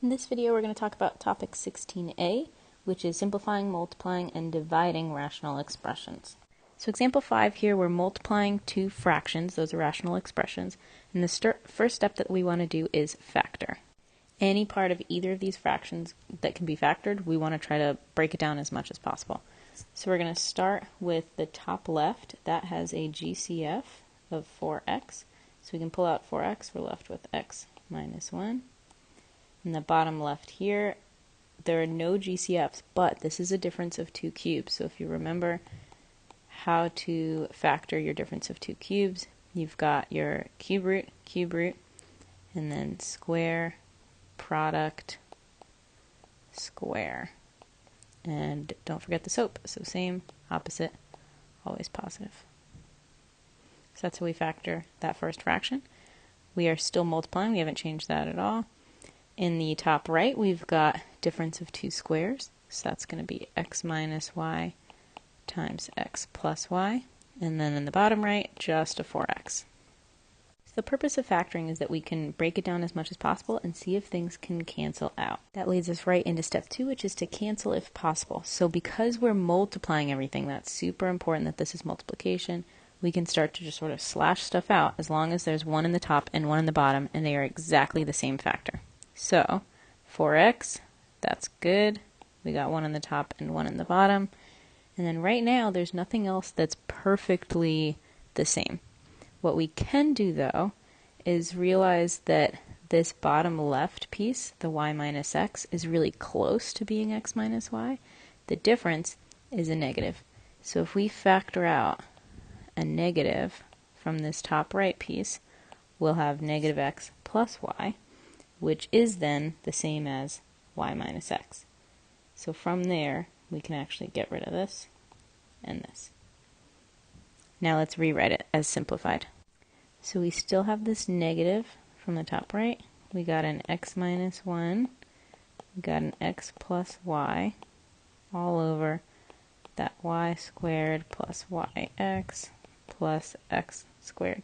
In this video, we're going to talk about topic 16a, which is simplifying, multiplying, and dividing rational expressions. So example 5 here, we're multiplying two fractions. Those are rational expressions. And the first step that we want to do is factor. Any part of either of these fractions that can be factored, we want to try to break it down as much as possible. So we're going to start with the top left. That has a GCF of 4x. So we can pull out 4x. We're left with x minus 1. In the bottom left here, there are no GCFs, but this is a difference of two cubes. So if you remember how to factor your difference of two cubes, you've got your cube root, and then square, product, square. And don't forget the SOAP. So same, opposite, always positive. So that's how we factor that first fraction. We are still multiplying. We haven't changed that at all. In the top right, we've got difference of two squares. So that's going to be x minus y times x plus y. And then in the bottom right, just a 4x. So the purpose of factoring is that we can break it down as much as possible and see if things can cancel out. That leads us right into step 2, which is to cancel if possible. So because we're multiplying everything, that's super important that this is multiplication. We can start to just sort of slash stuff out as long as there's one in the top and one in the bottom, and they are exactly the same factor. So 4x, that's good. We got one in the top and one in the bottom. And then right now, there's nothing else that's perfectly the same. What we can do, though, is realize that this bottom left piece, the y minus x, is really close to being x minus y. The difference is a negative. So if we factor out a negative from this top right piece, we'll have negative x plus y, which is then the same as y minus x. So from there, we can actually get rid of this and this. Now let's rewrite it as simplified. So we still have this negative from the top right. We got an x minus 1. We got an x plus y all over that y squared plus yx plus x squared.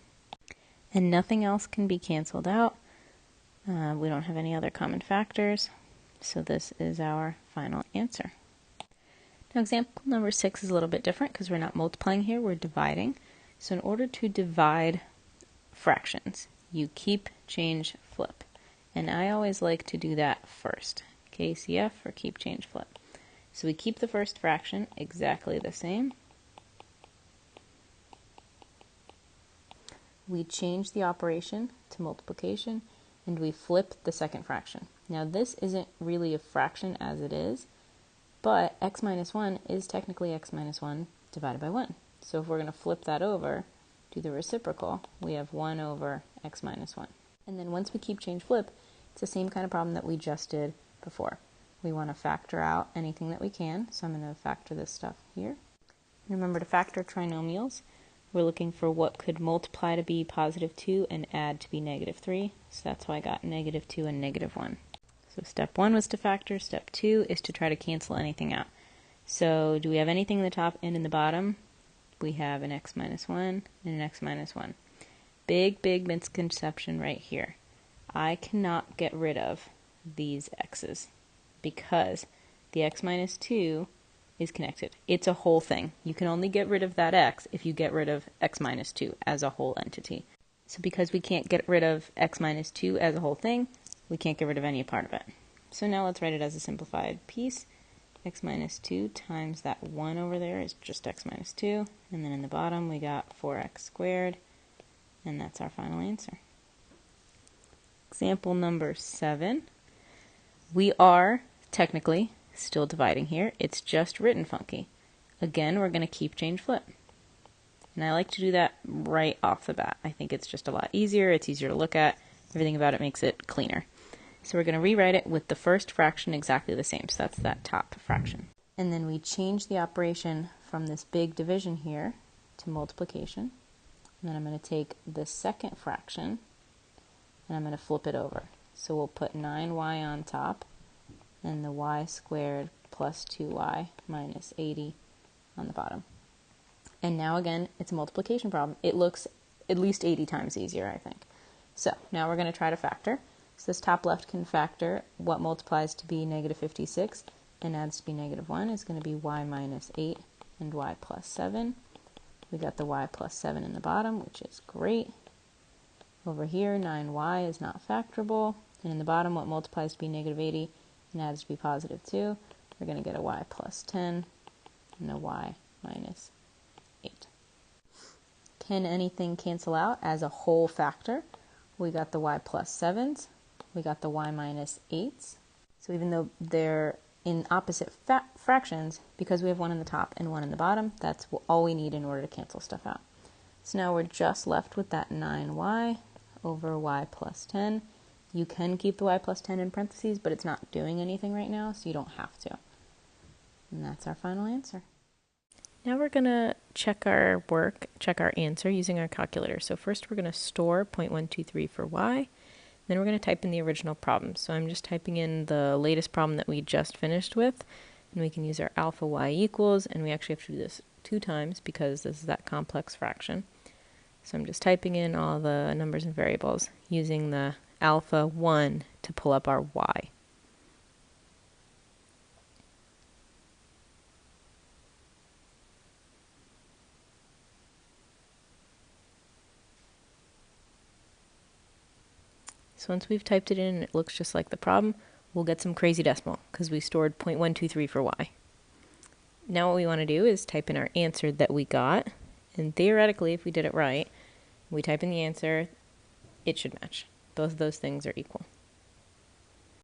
And nothing else can be canceled out. We don't have any other common factors, so this is our final answer. Now example number 6 is a little bit different because we're not multiplying here, we're dividing. So in order to divide fractions, you keep, change, flip. And I always like to do that first. KCF or keep, change, flip. So we keep the first fraction exactly the same. We change the operation to multiplication, and we flip the second fraction. Now this isn't really a fraction as it is, but x minus 1 is technically x minus 1 divided by 1. So if we're going to flip that over, do the reciprocal, we have 1 over x minus 1. And then once we keep, change, flip, it's the same kind of problem that we just did before. We want to factor out anything that we can, so I'm going to factor this stuff here. And remember, to factor trinomials, we're looking for what could multiply to be positive 2 and add to be negative 3. So that's why I got negative 2 and negative 1. So step 1 was to factor. Step 2 is to try to cancel anything out. So do we have anything in the top and in the bottom? We have an x minus 1 and an x minus 1. Big misconception right here. I cannot get rid of these x's because the x minus 2 is connected. It's a whole thing. You can only get rid of that x if you get rid of x minus 2 as a whole entity. So because we can't get rid of x minus 2 as a whole thing, we can't get rid of any part of it. So now let's write it as a simplified piece. X minus 2 times that 1 over there is just x minus 2. And then in the bottom we got 4x squared. And that's our final answer. Example number 7. We are technically still dividing here. It's just written funky. Again, we're going to keep, change, flip. And I like to do that right off the bat. I think it's just a lot easier. It's easier to look at. Everything about it makes it cleaner. So we're going to rewrite it with the first fraction exactly the same. So that's that top fraction. And then we change the operation from this big division here to multiplication. And then I'm going to take the second fraction and I'm going to flip it over. So we'll put 9y on top and the y squared plus 2y minus 80 on the bottom. And now again, it's a multiplication problem. It looks at least 80 times easier, I think. So now we're going to try to factor. So this top left can factor what multiplies to be negative 56 and adds to be negative 1 is going to be y minus 8 and y plus 7. We got the y plus 7 in the bottom, which is great. Over here, 9y is not factorable. And in the bottom, what multiplies to be negative 80 and adds to be positive 2, we're going to get a y plus 10 and a y minus 8. Can anything cancel out as a whole factor? We got the y plus 7s. We got the y minus 8s. So even though they're in opposite fractions, because we have one in the top and one in the bottom, that's all we need in order to cancel stuff out. So now we're just left with that 9y over y plus 10. You can keep the y plus 10 in parentheses, but it's not doing anything right now, so you don't have to. And that's our final answer. Now we're going to check our work, check our answer using our calculator. So first we're going to store 0.123 for y. Then we're going to type in the original problem. So I'm just typing in the latest problem that we just finished with. And we can use our alpha y equals, and we actually have to do this 2 times because this is that complex fraction. So I'm just typing in all the numbers and variables using the alpha 1 to pull up our y. So once we've typed it in and it looks just like the problem, we'll get some crazy decimal because we stored 0.123 for y. Now what we want to do is type in our answer that we got, and theoretically if we did it right, we type in the answer, it should match. Both of those things are equal.